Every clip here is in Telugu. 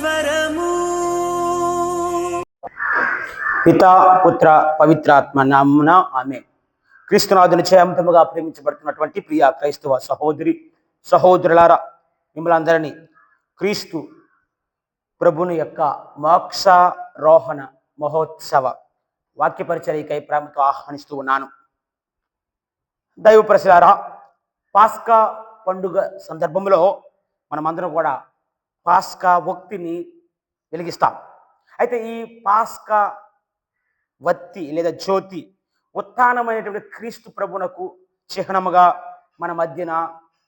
స్వరము. పితా పుత్ర పవిత్రాత్మ నామమున ఆమేన్. క్రీస్తునాథుని చేయంతముగా ప్రేమించబడుతున్నటువంటి ప్రియ క్రైస్తవ సహోదరి సహోదరులారా, మిమ్మల్ని అందరినీ క్రీస్తు ప్రభుని యొక్క మోక్షారోహణ మహోత్సవ వాక్య పరిచర్యకై ప్రేమతో ఆహ్వానిస్తూ ఉన్నాను. దైవ ప్రజలారా, పాస్కా పండుగ సందర్భంలో మనమందరం కూడా పాస్కా వక్తిని వెలిగిస్తాం. అయితే ఈ పాస్కా వత్తి లేదా జ్యోతి ఉత్థానమైనటువంటి క్రీస్తు ప్రభునకు చిహ్నముగా మన మధ్యన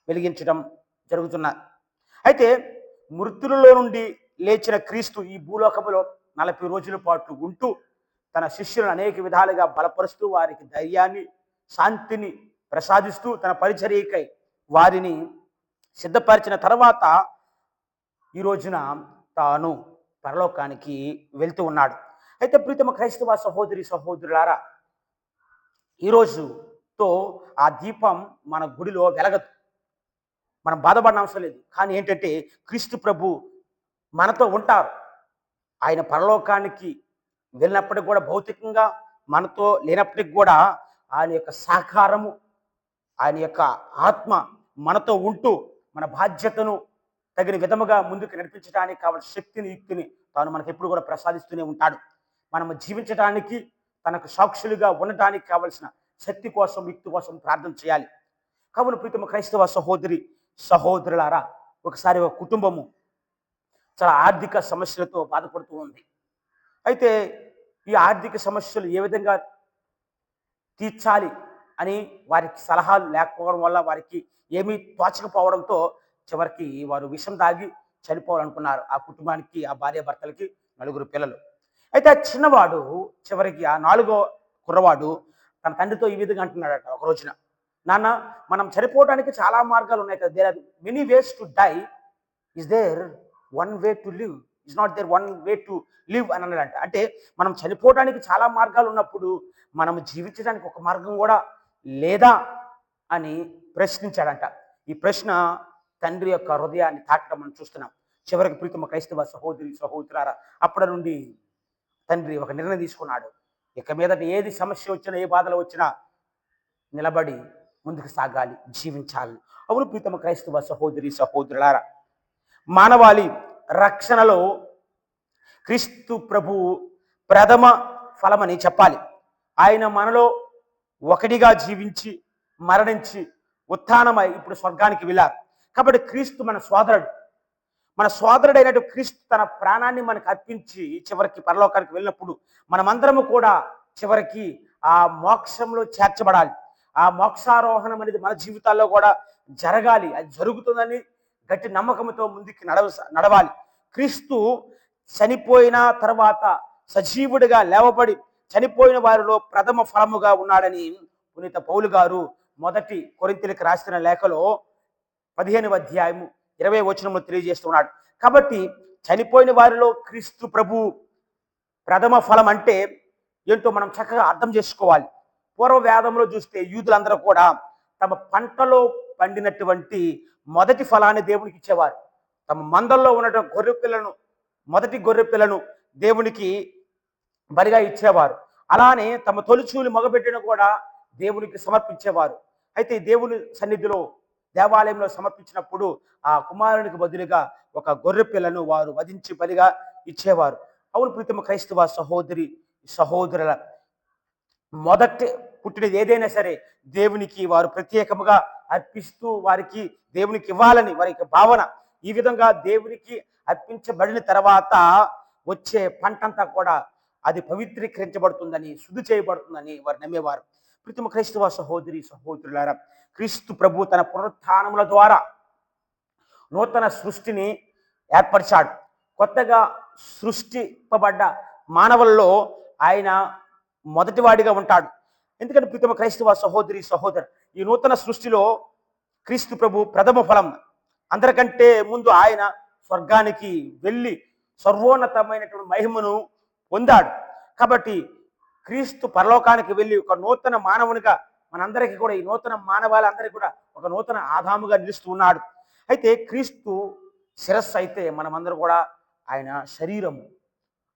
వెలిగించడం జరుగుతున్నది. అయితే మృతులలో నుండి లేచిన క్రీస్తు ఈ భూలోకములో 40 రోజుల పాటు ఉంటూ తన శిష్యులను అనేక విధాలుగా బలపరుస్తూ వారికి ధైర్యాన్ని శాంతిని ప్రసాదిస్తూ తన పరిచర్యకై వారిని సిద్ధపరిచిన తర్వాత ఈ రోజున తాను పరలోకానికి వెళ్తూ ఉన్నాడు. అయితే ప్రీతమ క్రైస్తవ సహోదరి సహోదరులారా, ఈరోజుతో ఆ దీపం మన గుడిలో వెలగదు. మనం బాధపడిన అవసరం లేదు. కానీ ఏంటంటే క్రీస్తు ప్రభు మనతో ఉంటారు. ఆయన పరలోకానికి వెళ్ళినప్పటికి కూడా భౌతికంగా మనతో లేనప్పటికి కూడా ఆయన యొక్క సహకారము, ఆయన యొక్క ఆత్మ మనతో ఉంటూ మన బాధ్యతను తగిన విధముగా ముందుకు నడిపించడానికి కావాల్సిన శక్తిని యుక్తిని తాను మనకు ఎప్పుడు కూడా ప్రసాదిస్తూనే ఉంటాడు. మనము జీవించడానికి, తనకు సాక్షులుగా ఉండటానికి కావలసిన శక్తి కోసం, యుక్తి కోసం ప్రార్థన చేయాలి. కావున ప్రీతమ క్రైస్తవ సహోదరి సహోదరులారా, ఒకసారి ఒక కుటుంబము చాలా ఆర్థిక సమస్యలతో బాధపడుతూ ఉంది. అయితే ఈ ఆర్థిక సమస్యలు ఏ విధంగా తీర్చాలి అని వారికి సలహాలు లేకపోవడం వల్ల వారికి ఏమీ తోచకపోవడంతో చివరికి వారు విషం తాగి చనిపోవాలనుకున్నారు. ఆ కుటుంబానికి, ఆ భార్యాభర్తలకి 4 పిల్లలు. అయితే ఆ చిన్నవాడు చివరికి, ఆ 4వ కుర్రవాడు తన తండ్రితో ఈ విధంగా అంటున్నాడట ఒక రోజున, నాన్న, మనం చనిపోవడానికి చాలా మార్గాలు ఉన్నాయి కదా, there are many ways to die, is there one way to live, is not there one way to live అని అన్నాడంట. అంటే మనం చనిపోవడానికి చాలా మార్గాలు ఉన్నప్పుడు మనం జీవించడానికి ఒక మార్గం కూడా లేదా అని ప్రశ్నించాడంట. ఈ ప్రశ్న తండ్రి యొక్క హృదయాన్ని తాకడం మనం చూస్తున్నాం. చివరికి ప్రీతమ క్రైస్తవ సహోదరి సహోదరులారా, అప్పటి నుండి తండ్రి ఒక నిర్ణయం తీసుకున్నాడు. ఇక మీదట ఏది సమస్య వచ్చినా, ఏ బాధలు వచ్చినా నిలబడి ముందుకు సాగాలి, జీవించాలి. అవును ప్రీతమ క్రైస్తవ సహోదరి సహోదరులారా, మానవాళి రక్షణలో క్రీస్తు ప్రభువు ప్రథమ ఫలమని చెప్పాలి. ఆయన మనలో ఒకటిగా జీవించి మరణించి ఉత్థానమై ఇప్పుడు స్వర్గానికి వెళ్ళారు. కాబట్టి క్రీస్తు మన సోదరుడు. మన సోదరుడైనటువంటి క్రీస్తు తన ప్రాణాన్ని మనకు అర్పించి చివరికి పరలోకానికి వెళ్ళినప్పుడు మనమందరము కూడా చివరికి ఆ మోక్షంలో చేర్చబడాలి. ఆ మోక్షారోహణం అనేది మన జీవితాల్లో కూడా జరగాలి. అది జరుగుతుందని గట్టి నమ్మకంతో ముందుకు నడవాలి. క్రీస్తు చనిపోయిన తర్వాత సజీవుడిగా లేవబడి చనిపోయిన వారిలో ప్రథమ ఫలముగా ఉన్నాడని పునీత పౌలు గారు 1 కొరింథీయులకు రాసిన లేఖలో 15వ అధ్యాయము 20వ వచనంలో తెలియజేస్తున్నాడు. కాబట్టి చనిపోయిన వారిలో క్రీస్తు ప్రభు ప్రథమ ఫలం అంటే ఏంటో మనం చక్కగా అర్థం చేసుకోవాలి. పూర్వ వేదంలో చూస్తే యూదులందరూ కూడా తమ పంటలో పండినటువంటి మొదటి ఫలాన్ని దేవునికి ఇచ్చేవారు. తమ మందల్లో ఉన్నటువంటి గొర్రె పిల్లను, మొదటి గొర్రె పిల్లను దేవునికి బలిగా ఇచ్చేవారు. అలానే తమ తొలిచూలు మగబిడ్డను కూడా దేవునికి సమర్పించేవారు. అయితే దేవుని సన్నిధిలో దేవాలయంలో సమర్పించినప్పుడు ఆ కుమారునికి బదులుగా ఒక గొర్రె పిల్లను వారు వధించి బలిగా ఇచ్చేవారు. అవును ప్రీతమ క్రైస్తవ సహోదరి సహోదరుల, మొదటి పుట్టినది ఏదైనా సరే దేవునికి వారు ప్రత్యేకముగా అర్పిస్తూ వారికి దేవునికి ఇవ్వాలని వారి యొక్క భావన. ఈ విధంగా దేవునికి అర్పించబడిన తర్వాత వచ్చే పంటంతా కూడా అది పవిత్రీకరించబడుతుందని, శుద్ధి చేయబడుతుందని వారు నమ్మేవారు. ప్రీతమ క్రైస్తవ సహోదరి సహోదరులారా, క్రీస్తు ప్రభు తన పునరుత్థానముల ద్వారా నూతన సృష్టిని ఏర్పరిచాడు. కొత్తగా సృష్టింపబడ్డ మానవుల్లో ఆయన మొదటివాడిగా ఉంటాడు. ఎందుకంటే ప్రీతమ క్రైస్తవ సహోదరి సహోదరు, ఈ నూతన సృష్టిలో క్రీస్తు ప్రభు ప్రథమ ఫలం. అందరికంటే ముందు ఆయన స్వర్గానికి వెళ్ళి సర్వోన్నతమైనటువంటి మహిమను పొందాడు. కాబట్టి క్రీస్తు పరలోకానికి వెళ్ళి ఒక నూతన మానవునిగా మనందరికీ కూడా, ఈ నూతన మానవాళందరికీ కూడా ఒక నూతన ఆదాముగా నిలుస్తూ ఉన్నాడు. అయితే క్రీస్తు శిరస్సు అయితే మనమందరూ కూడా ఆయన శరీరము,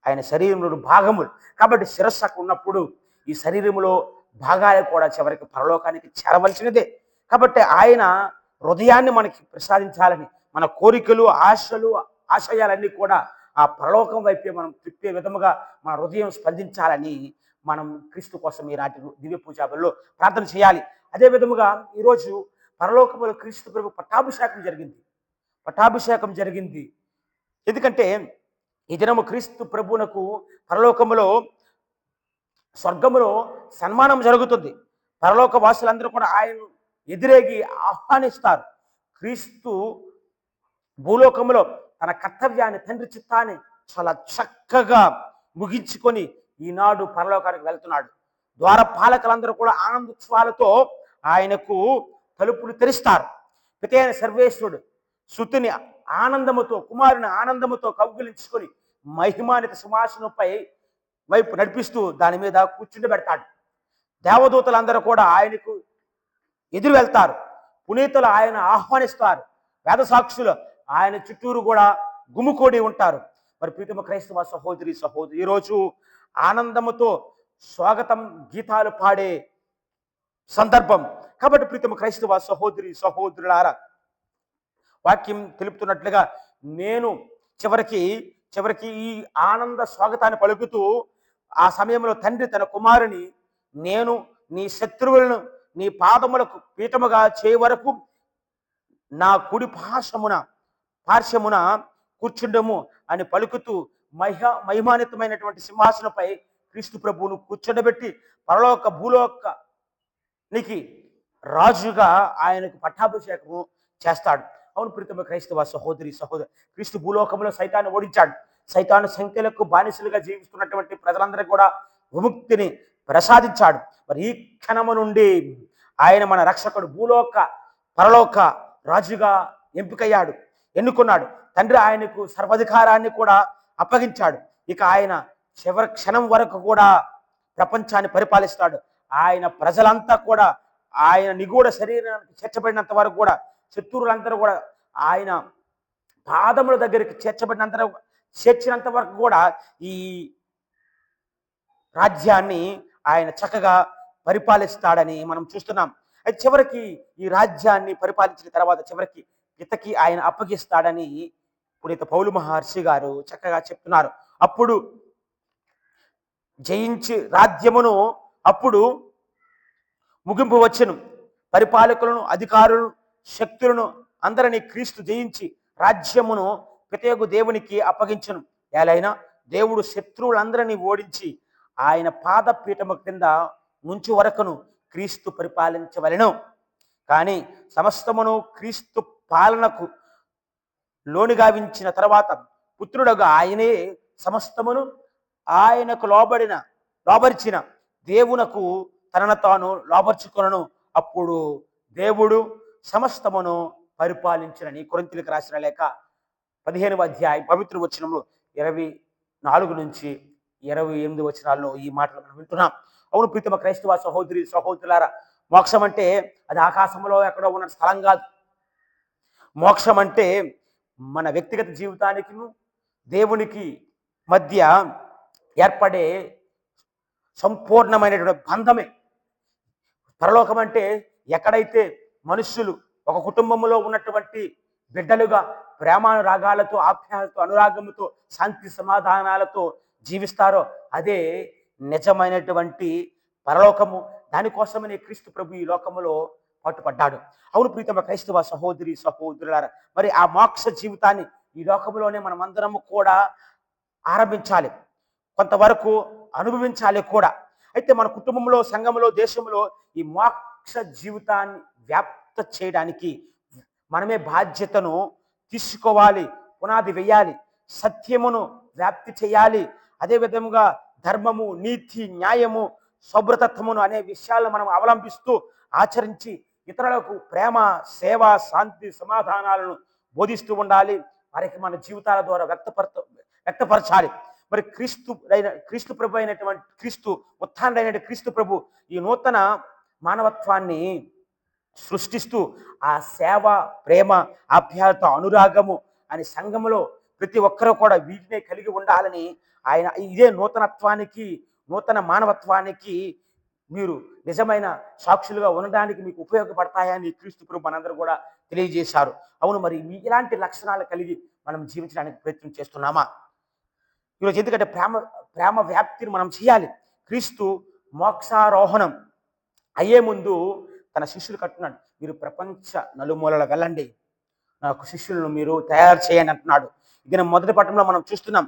ఆయన శరీరంలో భాగములు. కాబట్టి శిరస్సు అక్కడ ఉన్నప్పుడు ఈ శరీరములో భాగాలు కూడా చివరికి పరలోకానికి చేరవలసినదే. కాబట్టి ఆయన హృదయాన్ని మనకి ప్రసాదించాలని, మన కోరికలు, ఆశలు, ఆశయాలన్నీ కూడా ఆ పరలోకం వైపే మనం తిప్పే విధముగా మన హృదయం స్పందించాలని మనం క్రీస్తు కోసం ఈనాటి దివ్య పూజాబల్లో ప్రార్థన చేయాలి. అదే విధముగా ఈరోజు పరలోకములో క్రీస్తు ప్రభు పట్టాభిషేకం జరిగింది. పట్టాభిషేకం జరిగింది. ఎందుకంటే ఈ దినము క్రీస్తు ప్రభువునకు పరలోకములో, స్వర్గములో సన్మానం జరుగుతుంది. పరలోక వాసులందరూ కూడా ఆయన్ను ఎదురేగి ఆహ్వానిస్తారు. క్రీస్తు భూలోకములో తన కర్తవ్యాన్ని, తండ్రి చిత్తాన్ని చాలా చక్కగా ముగించుకొని ఈనాడు పరలోకానికి వెళ్తున్నాడు. ద్వారపాలకులందరూ కూడా ఆనందోత్సవాలతో ఆయనకు తలుపులు తెరుస్తారు. పితైన సర్వేశ్వరుడు సుతుని ఆనందముతో, కుమారుని ఆనందముతో కౌగిలించుకొని మహిమానిత సింహాసనంపై వైపు నడిపిస్తూ దాని మీద కూర్చుండబెడతాడు. దేవదూతలందరూ కూడా ఆయనకు ఎదురు వెళ్తారు. పునీతులు ఆయన ఆహ్వానిస్తారు. వేద సాక్షులు ఆయన చుట్టూరు కూడా గుమికూడి ఉంటారు. మరి ప్రీతమ క్రైస్తవ సహోదరి సహోదరు, ఈరోజు ఆనందముతో స్వాగతం గీతాలు పాడే సందర్భం. కాబట్టి ప్రీతమ క్రైస్తవ సహోదరి సహోదరులారా, వాక్యం తెలుపుతున్నట్లుగా నేను చివరికి ఈ ఆనంద స్వాగతాన్ని పలుకుతూ ఆ సమయంలో తండ్రి తన కుమారుని, నేను నీ శత్రువులను నీ పాదములకు పీఠముగా చేయ వరకు నా కుడి పార్శ్వమున కూర్చుండము అని పలుకుతూ మహిమానితమైనటువంటి సింహాసనపై క్రీస్తు ప్రభువును కూర్చుండబెట్టి పరలోక భూలోకానికి రాజుగా ఆయనకు పట్టాభిషేకము చేస్తాడు. అవును ప్రీతమ క్రైస్తవ సహోదరి సహోదరు, క్రీస్తు భూలోకంలో సైతాన్ని ఓడించాడు. సైతాను సంఖ్యలకు బానిసలుగా జీవిస్తున్నటువంటి ప్రజలందరికీ కూడా విముక్తిని ప్రసాదించాడు. మరి ఈ క్షణము నుండి ఆయన మన రక్షకుడు, పరలోక రాజుగా ఎంపికయ్యాడు, ఎన్నుకున్నాడు. తండ్రి ఆయనకు సర్వాధికారాన్ని కూడా అప్పగించాడు. ఇక ఆయన చివరి క్షణం వరకు కూడా ప్రపంచాన్ని పరిపాలిస్తాడు. ఆయన ప్రజలంతా కూడా ఆయన నిగూఢ శరీరానికి చేర్చబడినంత వరకు కూడా, శత్రువులందరూ కూడా ఆయన పాదముల దగ్గరికి చేర్చినంత వరకు కూడా ఈ రాజ్యాన్ని ఆయన చక్కగా పరిపాలిస్తాడని మనం చూస్తున్నాం. అయితే చివరికి ఈ రాజ్యాన్ని పరిపాలించిన తర్వాత చివరికి ఇతకి ఆయన అప్పగిస్తాడని పునీత పౌలు మహర్షి గారు చక్కగా చెప్తున్నారు. అప్పుడు జయించి రాజ్యమును అప్పుడు ముగింపు వచ్చెను. పరిపాలకులను, అధికారులను, శక్తులను అందరినీ క్రీస్తు జయించి రాజ్యమును పితయగు దేవునికి అప్పగించెను. ఏలైనా దేవుడు శత్రువులందరినీ ఓడించి ఆయన పాదపీఠము క్రింద ఉంచు వరకును క్రీస్తు పరిపాలించవలెను. కానీ సమస్తమును క్రీస్తు పాలనకు లోనుగావించిన తర్వాత పుత్రుడుగా ఆయనే సమస్తమును ఆయనకు లోబరిచిన దేవునకు తనను తాను లోబర్చుకొనను. అప్పుడు దేవుడు సమస్తమును పరిపాలించినని కొరింథీయులకు రాసిన లేఖ 15వ అధ్యాయం పవిత్ర వచనంలో 24 నుంచి 28 వచనాల్లో ఈ మాటలు మనం వింటున్నాం. అవును ప్రీతమ క్రైస్తవ సహోదరి సహోదరులారా, మోక్షం అంటే అది ఆకాశంలో ఎక్కడో ఉన్న స్థలం కాదు. మోక్షం అంటే మన వ్యక్తిగత జీవితానికి దేవునికి మధ్య ఏర్పడే సంపూర్ణమైనటువంటి బంధమే. పరలోకం అంటే ఎక్కడైతే మనుష్యులు ఒక కుటుంబంలో ఉన్నటువంటి బిడ్డలుగా ప్రేమానురాగాలతో, ఆప్యాయతతో, అనురాగముతో, శాంతి సమాధానాలతో జీవిస్తారో అదే నిజమైనటువంటి పరలోకము. దానికోసమనే క్రీస్తు ప్రభు ఈ లోకములో పాటుపడ్డాడు. అవును ప్రీతమ క్రైస్తవ సహోదరి సహోదరులారా, మరి ఆ మోక్ష జీవితాన్ని ఈ లోకంలోనే మనం అందరము కూడా ఆరంభించాలి, కొంతవరకు అనుభవించాలి కూడా. అయితే మన కుటుంబంలో, సంఘంలో, దేశంలో ఈ మోక్ష జీవితాన్ని వ్యాప్త చేయడానికి మనమే బాధ్యతను తీసుకోవాలి, పునాది వేయాలి, సత్యమును వ్యాప్తి చేయాలి. అదే విధముగా ధర్మము, నీతి, న్యాయము, శుభ్రతత్వమును అనే విషయాలను మనం అవలంబిస్తూ ఆచరించి ఇతరులకు ప్రేమ, సేవ, శాంతి, సమాధానాలను బోధిస్తూ ఉండాలి. వారికి మన జీవితాల ద్వారా వ్యక్తపరచాలి. మరి క్రీస్తు ప్రభు అయినటువంటి ఉత్థానుడైన క్రీస్తు ప్రభు ఈ నూతన మానవత్వాన్ని సృష్టిస్తూ ఆ సేవ, ప్రేమ, ఆప్యాయత, అనురాగము అని సంఘములో ప్రతి ఒక్కరూ కూడా వీటినే కలిగి ఉండాలని ఆయన ఇదే నూతనత్వానికి, నూతన మానవత్వానికి మీరు నిజమైన సాక్షులుగా ఉండడానికి మీకు ఉపయోగపడతాయని క్రీస్తు ప్రభు మనందరూ కూడా తెలియజేశారు. అవును, మరి ఇలాంటి లక్షణాలు కలిగి మనం జీవించడానికి ప్రయత్నం చేస్తున్నామా? ఈరోజు ఎందుకంటే ప్రేమ ప్రేమ వ్యాప్తిని మనం చేయాలి. క్రీస్తు మోక్షారోహణం అయ్యే ముందు తన శిష్యులు కట్టున్నాడు, మీరు ప్రపంచ నలుమూలల వెళ్ళండి, నాకు శిష్యులను మీరు తయారు చేయండి అంటున్నాడు. ఇది మొదటి పట్టణంలో మనం చూస్తున్నాం.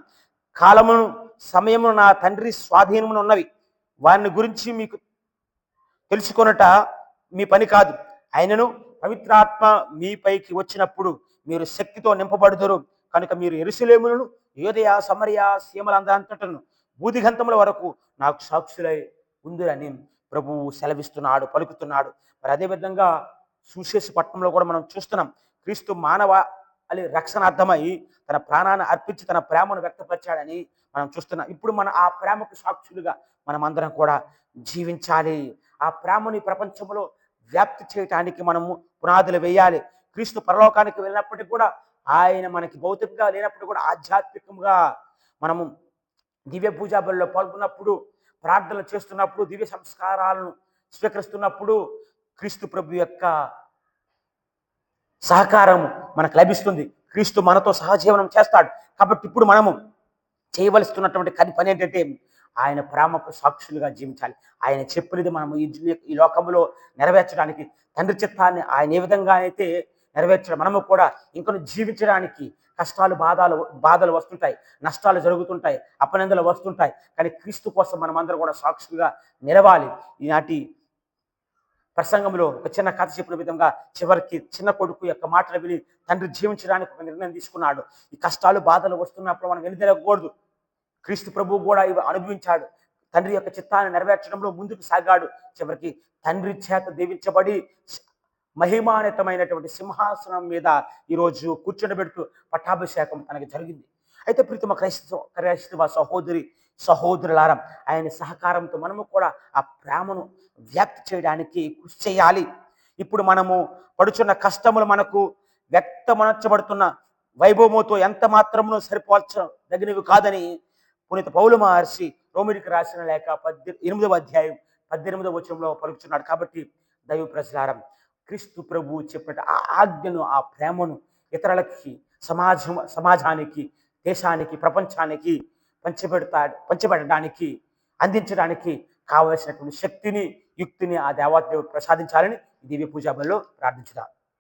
కాలమును సమయమును నా తండ్రి స్వాధీనమును ఉన్నవి, వారిని గురించి మీకు తెలుసుకొనుట మీ పని కాదు. ఆయనను పవిత్రాత్మ మీపైకి వచ్చినప్పుడు మీరు శక్తితో నింపబడుదురు. కనుక మీరు యెరూషలేమును, యూదయ, సమరయ, సీమలందంతటను బూదిగంతముల వరకు నాకు సాక్షులై ఉందిరని ప్రభువు సెలవిస్తున్నాడు, పలుకుతున్నాడు. మరి అదేవిధంగా సువిశేష పట్టణంలో కూడా మనం చూస్తున్నాం. క్రీస్తు మానవ అని రక్షణార్థమై తన ప్రాణాన్ని అర్పించి తన ప్రేమను వ్యక్తపరిచాడని మనం చూస్తున్నాం. ఇప్పుడు మన ఆ ప్రేమకు సాక్షులుగా మనం అందరం కూడా జీవించాలి. ఆ ప్రేమని ప్రపంచంలో వ్యాప్తి చేయటానికి మనము పునాదులు వేయాలి. క్రీస్తు పరలోకానికి వెళ్ళినప్పటికీ కూడా, ఆయన మనకి భౌతికంగా లేనప్పుడు కూడా ఆధ్యాత్మికంగా మనము దివ్య పూజా బలిలో పాల్గొన్నప్పుడు, ప్రార్థనలు చేస్తున్నప్పుడు, దివ్య సంస్కారాలను స్వీకరిస్తున్నప్పుడు క్రీస్తు ప్రభు యొక్క సహకారం మనకు లభిస్తుంది. క్రీస్తు మనతో సహజీవనం చేస్తాడు. కాబట్టి ఇప్పుడు మనము చేయవలసినటువంటి పని ఏంటంటే, ఆయన ప్రేమకు సాక్షులుగా జీవించాలి. ఆయన చెప్పినది మనము ఈ లోకంలో నెరవేర్చడానికి, తండ్రి చిత్తాన్ని ఆయన ఏ విధంగా అయితే నెరవేర్చడం, మనము కూడా ఇంకొన్ని జీవించడానికి కష్టాలు బాధలు వస్తుంటాయి, నష్టాలు జరుగుతుంటాయి, అపనిందలు వస్తుంటాయి. కానీ క్రీస్తు కోసం మనమందరం కూడా సాక్షులుగా నిలవాలి. ఈనాటి ప్రసంగంలో ఒక చిన్న కథ చెప్పిన విధంగా చివరికి చిన్న కొడుకు యొక్క మాటలు విని తండ్రి జీవించడానికి ఒక నిర్ణయం తీసుకున్నాడు. ఈ కష్టాలు బాధలు వస్తున్నప్పుడు మనం వెనుదిరగకూడదు. క్రీస్తు ప్రభువు కూడా ఇవి అనుభవించాడు. తండ్రి యొక్క చిత్తాన్ని నెరవేర్చడంలో ముందుకు సాగాడు. చివరికి తండ్రి చేత దీవించబడి మహిమాన్వితమైనటువంటి సింహాసనం మీద ఈరోజు కూర్చోబెడుతూ పట్టాభిషేకం తనకి జరిగింది. అయితే ప్రీతమ క్రైస్తవ సహోదరులారా, ఆయన సహకారంతో మనము కూడా ఆ ప్రేమను వ్యాప్తి చేయడానికి కృషి చేయాలి. ఇప్పుడు మనము పడుచున్న కష్టములు మనకు వ్యక్తమనర్చబడుతున్న వైభవముతో ఎంత మాత్రమును సరిపోల్చదగినవి కాదని పునీత పౌలు మహర్షి రోమిలికి రాసిన లేఖ 8వ అధ్యాయం 18వ వచనంలో పలుకుతున్నాడు. కాబట్టి దైవ ప్రజలారా, క్రీస్తు ప్రభువు చెప్పిన ఆ ఆజ్ఞను, ఆ ప్రేమను ఇతరులకి, సమాజానికి, దేశానికి, ప్రపంచానికి పంచబెట్టడానికి, అందించడానికి కావలసినటువంటి శక్తిని, యుక్తిని ఆ దేవాదేవుడు ప్రసాదించాలని దివ్య పూజా బలిలో ప్రార్థించుదాం.